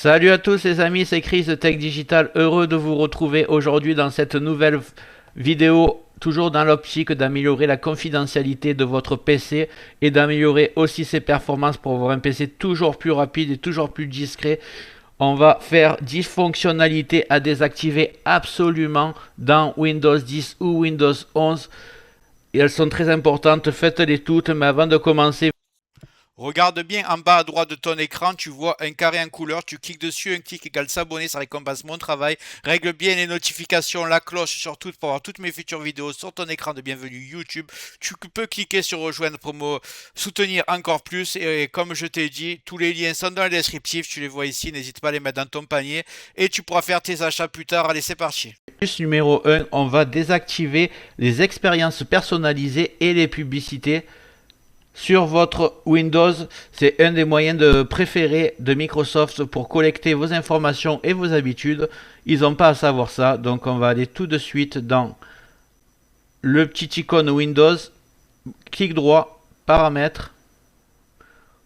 Salut à tous les amis, c'est Chris de Tech Digital, heureux de vous retrouver aujourd'hui dans cette nouvelle vidéo, toujours dans l'optique d'améliorer la confidentialité de votre PC et d'améliorer aussi ses performances pour avoir un PC toujours plus rapide et toujours plus discret. On va faire 10 fonctionnalités à désactiver absolument dans Windows 10 ou Windows 11. Et elles sont très importantes, faites-les toutes, mais avant de commencer, regarde bien en bas à droite de ton écran, tu vois un carré en couleur, tu cliques dessus, un clic égale s'abonner, ça récompense mon travail. Règle bien les notifications, la cloche surtout pour avoir toutes mes futures vidéos sur ton écran de bienvenue YouTube. Tu peux cliquer sur rejoindre pour me soutenir encore plus et comme je t'ai dit, tous les liens sont dans le descriptif, tu les vois ici, n'hésite pas à les mettre dans ton panier et tu pourras faire tes achats plus tard. Allez, c'est parti. numéro 1, on va désactiver les expériences personnalisées et les publicités sur votre Windows. C'est un des moyens préférés de Microsoft pour collecter vos informations et vos habitudes. Ils n'ont pas à savoir ça, donc on va aller tout de suite dans le petit icône Windows, clic droit, paramètres.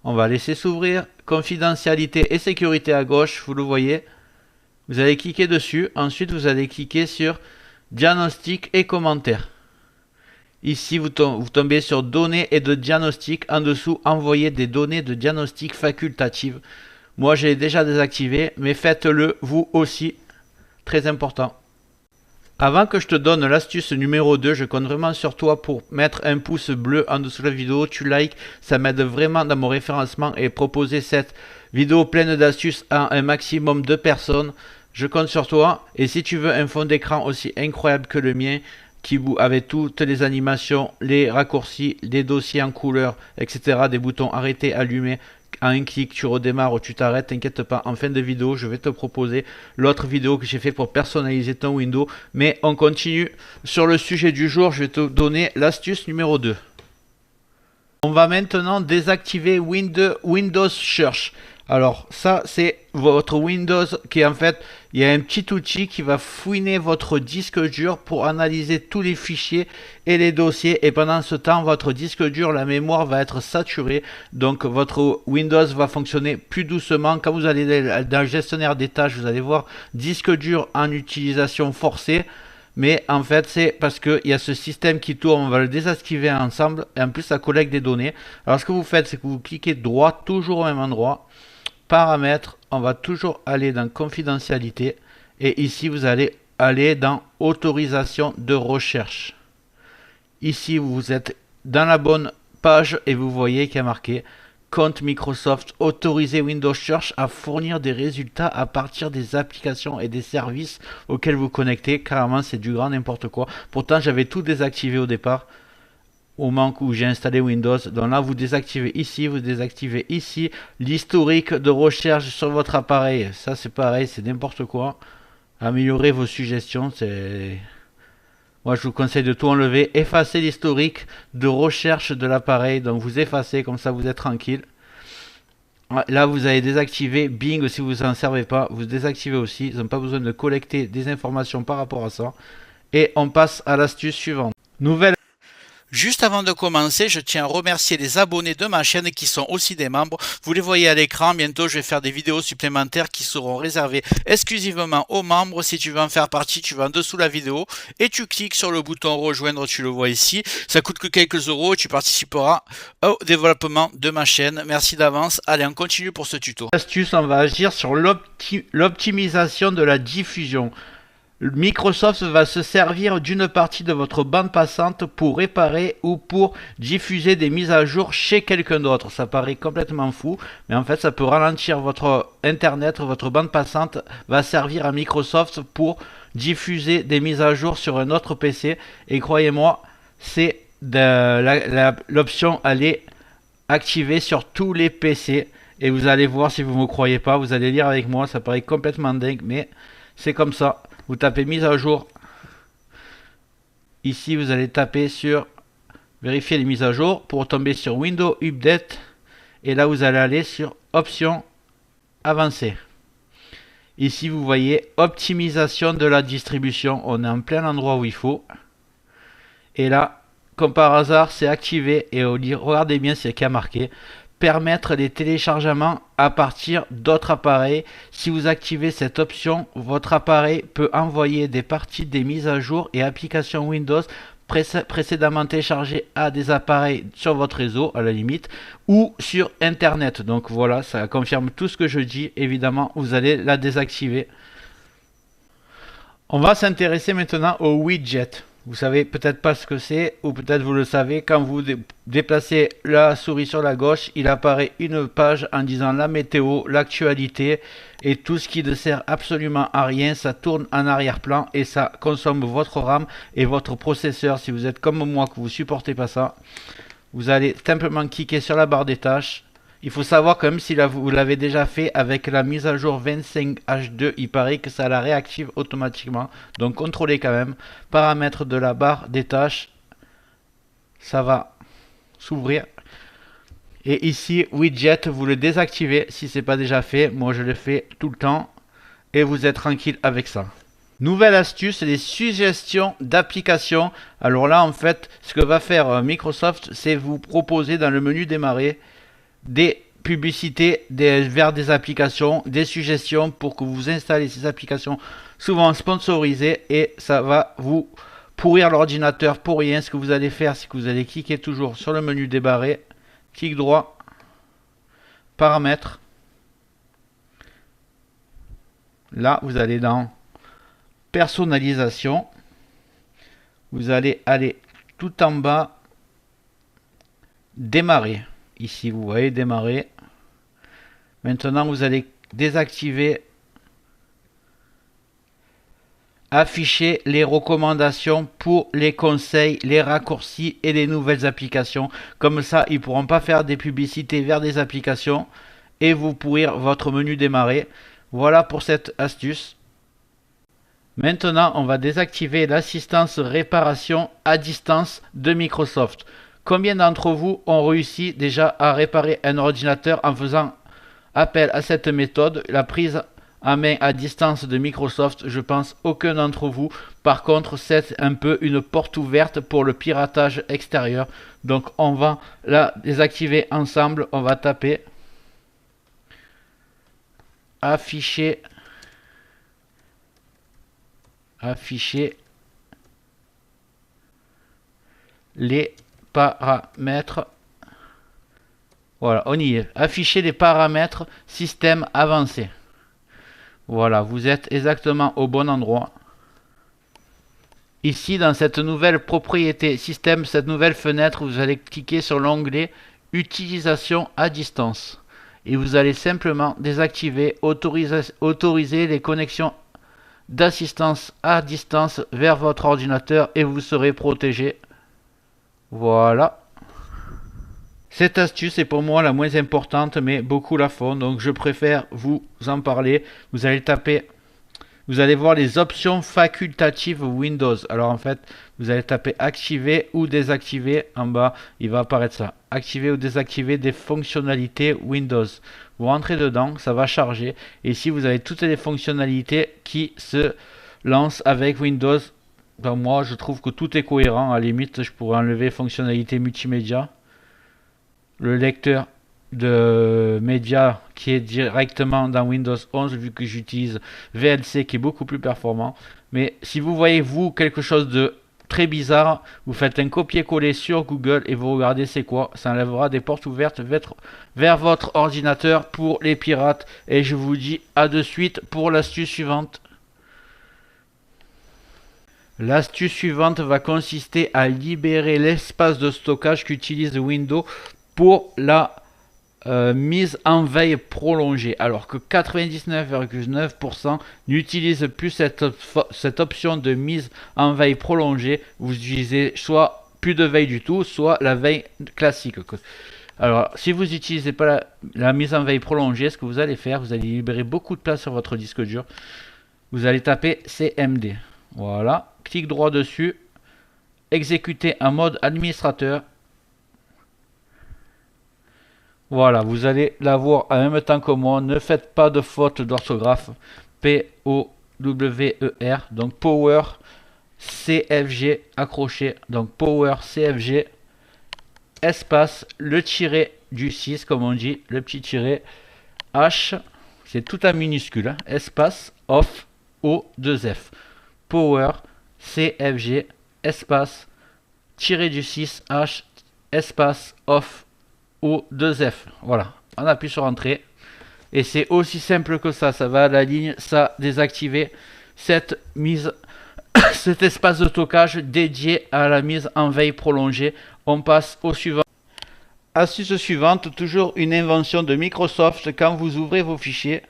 On va laisser s'ouvrir, confidentialité et sécurité à gauche, vous le voyez. Vous allez cliquer dessus, ensuite vous allez cliquer sur diagnostic et commentaires. Ici, vous tombez sur données et de diagnostic. En dessous, envoyer des données de diagnostic facultatives. Moi, j'ai déjà désactivé, mais faites-le vous aussi. Très important. Avant que je te donne l'astuce numéro 2, je compte vraiment sur toi pour mettre un pouce bleu en dessous de la vidéo. Tu likes, ça m'aide vraiment dans mon référencement et proposer cette vidéo pleine d'astuces à un maximum de personnes. Je compte sur toi. Et si tu veux un fond d'écran aussi incroyable que le mien, avec toutes les animations, les raccourcis, les dossiers en couleur, etc. Des boutons arrêter, allumer. À un clic, tu redémarres ou tu t'arrêtes, t'inquiète pas. En fin de vidéo, je vais te proposer l'autre vidéo que j'ai fait pour personnaliser ton Windows. Mais on continue sur le sujet du jour. Je vais te donner l'astuce numéro 2. On va maintenant désactiver Windows Search. Alors ça c'est votre Windows qui en fait, il y a un petit outil qui va fouiner votre disque dur pour analyser tous les fichiers et les dossiers, et pendant ce temps votre disque dur, la mémoire va être saturée, donc votre Windows va fonctionner plus doucement. Quand vous allez dans le gestionnaire des tâches, vous allez voir disque dur en utilisation forcée. Mais en fait, c'est parce qu'il y a ce système qui tourne, on va le désactiver ensemble. Et en plus, ça collecte des données. Alors, ce que vous faites, c'est que vous cliquez droit, toujours au même endroit. Paramètres, on va toujours aller dans confidentialité. Et ici, vous allez aller dans autorisation de recherche. Ici, vous êtes dans la bonne page et vous voyez qu'il y a marqué compte Microsoft, autoriser Windows Search à fournir des résultats à partir des applications et des services auxquels vous connectez. Carrément, c'est du grand n'importe quoi. Pourtant, j'avais tout désactivé au départ, au moment où j'ai installé Windows. Donc là, vous désactivez ici l'historique de recherche sur votre appareil. Ça, c'est pareil, c'est n'importe quoi. Améliorer vos suggestions, c'est... Moi, je vous conseille de tout enlever. Effacer l'historique de recherche de l'appareil. Donc, vous effacez, comme ça, vous êtes tranquille. Là, vous allez désactiver Bing si vous n'en servez pas. Vous désactivez aussi. Ils n'ont pas besoin de collecter des informations par rapport à ça. Et on passe à l'astuce suivante. Nouvelle. Juste avant de commencer, je tiens à remercier les abonnés de ma chaîne qui sont aussi des membres. Vous les voyez à l'écran. Bientôt, je vais faire des vidéos supplémentaires qui seront réservées exclusivement aux membres. Si tu veux en faire partie, tu vas en dessous de la vidéo et tu cliques sur le bouton rejoindre. Tu le vois ici. Ça coûte que quelques euros et tu participeras au développement de ma chaîne. Merci d'avance. Allez, on continue pour ce tuto. Astuce, on va agir sur l'optimisation de la diffusion. Microsoft va se servir d'une partie de votre bande passante pour réparer ou pour diffuser des mises à jour chez quelqu'un d'autre. Ça paraît complètement fou, mais en fait ça peut ralentir votre internet, votre bande passante va servir à Microsoft pour diffuser des mises à jour sur un autre PC. Et croyez-moi, c'est l'option elle est activée sur tous les PC. Et vous allez voir, si vous ne me croyez pas, vous allez lire avec moi, ça paraît complètement dingue, mais c'est comme ça. Vous tapez mise à jour. Ici, vous allez taper sur vérifier les mises à jour pour tomber sur Windows Update. Et là, vous allez aller sur Options avancées. Ici, vous voyez optimisation de la distribution. On est en plein endroit où il faut. Et là, comme par hasard, c'est activé. Et regardez bien ce qu'il y a marqué. permettre les téléchargements à partir d'autres appareils. Si vous activez cette option, votre appareil peut envoyer des parties des mises à jour et applications Windows précédemment téléchargées à des appareils sur votre réseau à la limite ou sur internet. Donc voilà, ça confirme tout ce que je dis. Évidemment, vous allez la désactiver. On va s'intéresser maintenant au widget. Vous savez peut-être pas ce que c'est, ou peut-être vous le savez. Quand vous déplacez la souris sur la gauche, il apparaît une page en disant la météo, l'actualité et tout ce qui ne sert absolument à rien. Ça tourne en arrière-plan et ça consomme votre RAM et votre processeur. Si vous êtes comme moi que vous supportez pas ça, vous allez simplement cliquer sur la barre des tâches. Il faut savoir quand même si vous l'avez déjà fait avec la mise à jour 25H2, il paraît que ça la réactive automatiquement. Donc contrôlez quand même. Paramètres de la barre des tâches, ça va s'ouvrir. Et ici, widget, vous le désactivez si ce n'est pas déjà fait. Moi je le fais tout le temps et vous êtes tranquille avec ça. Nouvelle astuce, les suggestions d'applications. Alors là en fait, ce que va faire Microsoft, c'est vous proposer dans le menu démarrer des publicités vers des applications, des suggestions pour que vous installez ces applications souvent sponsorisées et ça va vous pourrir l'ordinateur pour rien. Ce que vous allez faire, c'est que vous allez cliquer toujours sur le menu débarrer, clic droit, paramètres. Là, vous allez dans personnalisation. Vous allez aller tout en bas, démarrer. Ici, vous voyez démarrer. Maintenant, vous allez désactiver afficher les recommandations pour les conseils, les raccourcis et les nouvelles applications. Comme ça, ils ne pourront pas faire des publicités vers des applications et vous pourrir votre menu démarrer. Voilà pour cette astuce. Maintenant, on va désactiver l'assistance réparation à distance de Microsoft. Combien d'entre vous ont réussi déjà à réparer un ordinateur en faisant appel à cette méthode, la prise en main à distance de Microsoft? Je pense aucun d'entre vous. Par contre, c'est un peu une porte ouverte pour le piratage extérieur. Donc on va la désactiver ensemble. On va taper afficher les paramètres. Voilà, on y est. Afficher les paramètres système avancé. Voilà, vous êtes exactement au bon endroit. Ici, dans cette nouvelle propriété système, cette nouvelle fenêtre, vous allez cliquer sur l'onglet utilisation à distance. Et vous allez simplement désactiver, autoriser les connexions d'assistance à distance vers votre ordinateur et vous serez protégé. Voilà. Cette astuce est pour moi la moins importante, mais beaucoup la font, donc je préfère vous en parler. Vous allez taper, vous allez voir les options facultatives Windows. Alors en fait, vous allez taper activer ou désactiver. En bas, il va apparaître ça. Activer ou désactiver des fonctionnalités Windows. Vous rentrez dedans, ça va charger. Et ici, vous avez toutes les fonctionnalités qui se lancent avec Windows. Donc moi, je trouve que tout est cohérent. À la limite, je pourrais enlever fonctionnalité multimédia. Le lecteur de médias qui est directement dans Windows 11 vu que j'utilise VLC qui est beaucoup plus performant. Mais si vous voyez vous quelque chose de très bizarre, vous faites un copier-coller sur Google et vous regardez c'est quoi. Ça enlèvera des portes ouvertes vers votre ordinateur pour les pirates. Et je vous dis à de suite pour l'astuce suivante. L'astuce suivante va consister à libérer l'espace de stockage qu'utilise Windows pour la mise en veille prolongée, alors que 99,9% n'utilisent plus cette option de mise en veille prolongée. Vous utilisez soit plus de veille du tout, soit la veille classique. Alors, si vous n'utilisez pas la mise en veille prolongée, ce que vous allez faire, vous allez libérer beaucoup de place sur votre disque dur. Vous allez taper CMD. Voilà, clic droit dessus, exécuter en mode administrateur. Voilà, vous allez l'avoir en même temps que moi. Ne faites pas de faute d'orthographe. P-O-W-E-R. Donc Power CFG accroché. Donc Power CFG. espace, le tiret du 6, comme on dit, le petit tiret, H, c'est tout en minuscule, hein, espace, off, O2F, power, CFG, espace, tiret du 6, H, espace, off, O2F. Voilà, on appuie sur entrée. Et c'est aussi simple que ça va à la ligne, ça, désactiver cette mise, cet espace de stockage dédié à la mise en veille prolongée. On passe au suivant. Astuce suivante, toujours une invention de Microsoft. Quand vous ouvrez vos fichiers,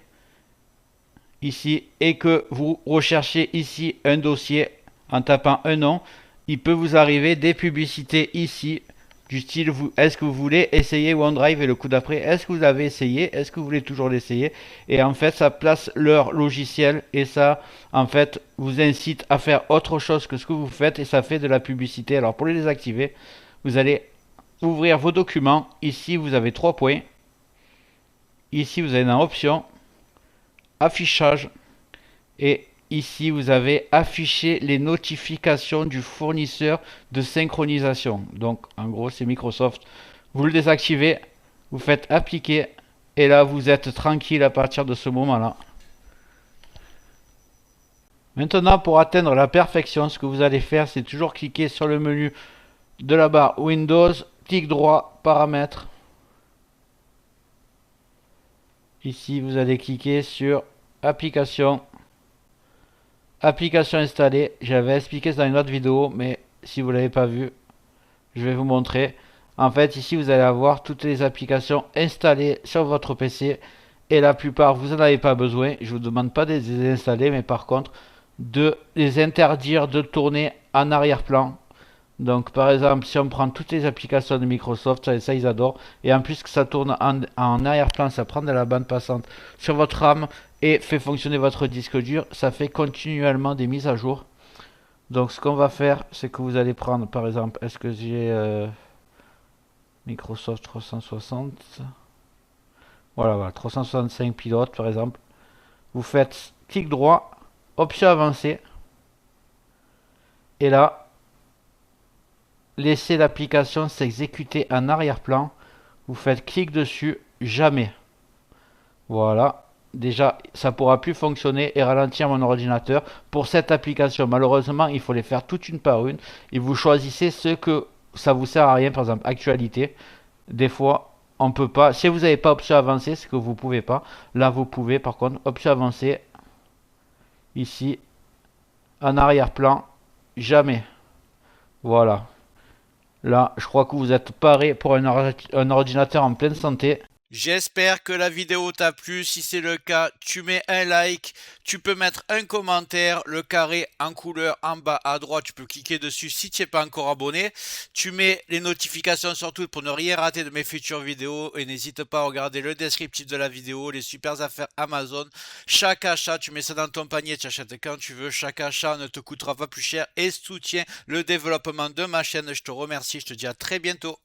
ici, et que vous recherchez ici un dossier en tapant un nom, il peut vous arriver des publicités ici, du style, est-ce que vous voulez essayer OneDrive, et le coup d'après, est-ce que vous avez essayé, est-ce que vous voulez toujours l'essayer, et en fait ça place leur logiciel, et ça en fait vous incite à faire autre chose que ce que vous faites, et ça fait de la publicité. Alors pour les désactiver, vous allez ouvrir vos documents, ici vous avez 3 points, ici vous avez dans option, affichage, et ici vous avez affiché les notifications du fournisseur de synchronisation. Donc en gros c'est Microsoft. Vous le désactivez, vous faites appliquer, et là vous êtes tranquille à partir de ce moment là. Maintenant, pour atteindre la perfection, ce que vous allez faire, c'est toujours cliquer sur le menu de la barre Windows, clic droit, paramètres. Ici vous allez cliquer sur application. Application installée, j'avais expliqué ça dans une autre vidéo, mais si vous ne l'avez pas vu, je vais vous montrer. En fait, ici, vous allez avoir toutes les applications installées sur votre PC, et la plupart, vous n'en avez pas besoin. Je ne vous demande pas de les désinstaller, mais par contre, de les interdire de tourner en arrière-plan. Donc, par exemple, si on prend toutes les applications de Microsoft, ça ils adorent. Et en plus que ça tourne en arrière-plan, ça prend de la bande passante sur votre RAM et fait fonctionner votre disque dur. Ça fait continuellement des mises à jour. Donc, ce qu'on va faire, c'est que vous allez prendre, par exemple, est-ce que j'ai Microsoft 360? Voilà, 365 pilotes, par exemple. Vous faites clic droit, option avancée. Et là, laissez l'application s'exécuter en arrière-plan. Vous faites clic dessus, jamais. Voilà. Déjà, ça pourra plus fonctionner et ralentir mon ordinateur. Pour cette application, malheureusement, il faut les faire toutes une par une. Et vous choisissez ce que ça vous sert à rien. Par exemple, actualité. Des fois, on peut pas. Si vous n'avez pas option avancée, c'est que vous pouvez pas. Là, vous pouvez. Par contre, option avancée. Ici, en arrière-plan, jamais. Voilà. Là, je crois que vous êtes paré pour un ordinateur en pleine santé. J'espère que la vidéo t'a plu. Si c'est le cas, tu mets un like, tu peux mettre un commentaire, le carré en couleur en bas à droite, tu peux cliquer dessus si tu n'es pas encore abonné. Tu mets les notifications sur tout pour ne rien rater de mes futures vidéos, et n'hésite pas à regarder le descriptif de la vidéo, les super affaires Amazon. Chaque achat, tu mets ça dans ton panier, tu achètes quand tu veux. Chaque achat ne te coûtera pas plus cher et soutient le développement de ma chaîne. Je te remercie, je te dis à très bientôt.